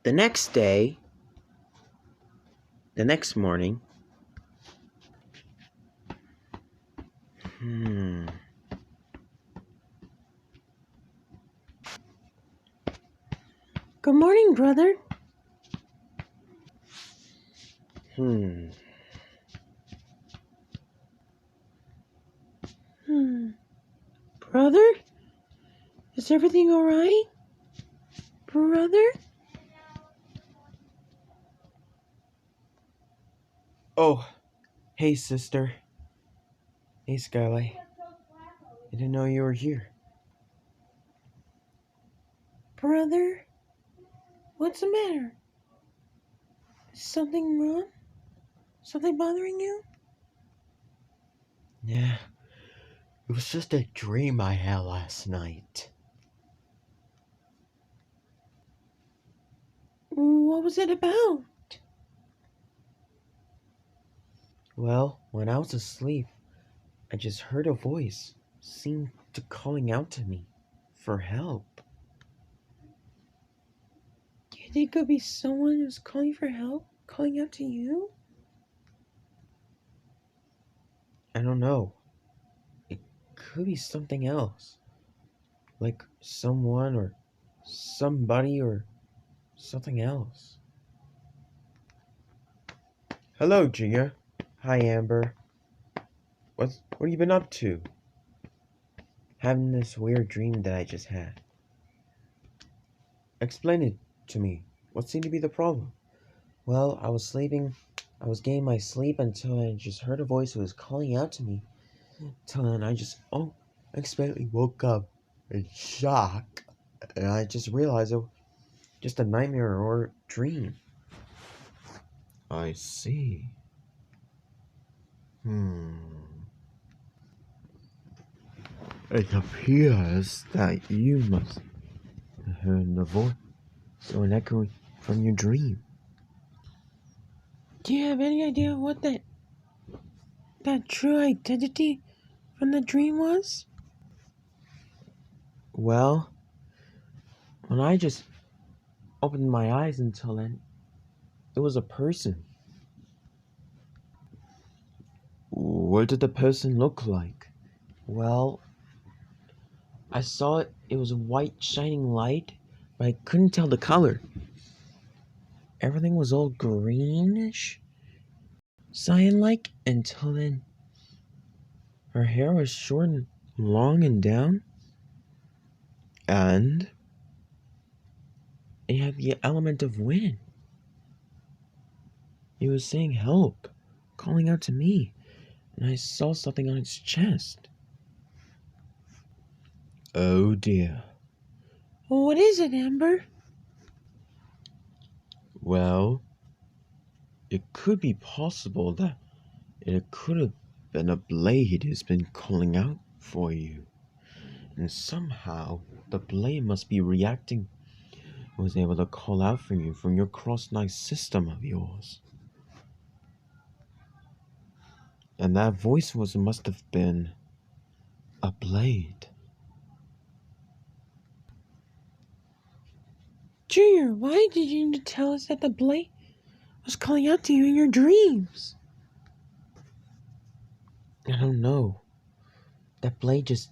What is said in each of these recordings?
The next morning, Good morning, brother. Brother? Is everything alright? Brother? Oh, hey sister. Hey Skylight. I didn't know you were here. Brother? What's the matter? Is something wrong? Something bothering you? Yeah, it was just a dream I had last night. What was it about? Well, when I was asleep, I just heard a voice seemed to calling out to me for help. Do you think it could be someone who's calling for help? Calling out to you? I don't know. It could be something else. Like someone or somebody or something else. Hello, Gia. Hi, Amber. What have you been up to? Having this weird dream that I just had. Explain it to me. What seemed to be the problem? Well, I was sleeping. I was getting my sleep until I just heard a voice who was calling out to me. Till then, I just unexpectedly woke up in shock, and I just realized it was just a nightmare or dream. I see. It appears that you must have heard the voice or an echo from your dream. Do you have any idea what that true identity from the dream was? Well, when I just opened my eyes until then, it was a person. What did the person look like? Well, I saw it was a white shining light, but I couldn't tell the color. Everything was all greenish, cyan-like, until then her hair was short and long and down, and it had the element of wind. It was saying help, calling out to me, and I saw something on its chest. Oh dear. What is it, Amber? Well, it could be possible that it could have been a blade who's been calling out for you. And somehow the blade must be reacting, was able to call out for you from your cross-night system of yours. And that voice must have been a blade. Junior, why did you tell us that the blade was calling out to you in your dreams? I don't know. That blade just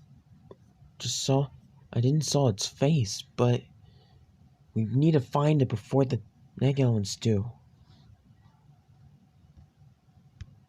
saw. I didn't saw its face, but we need to find it before the Negellans do.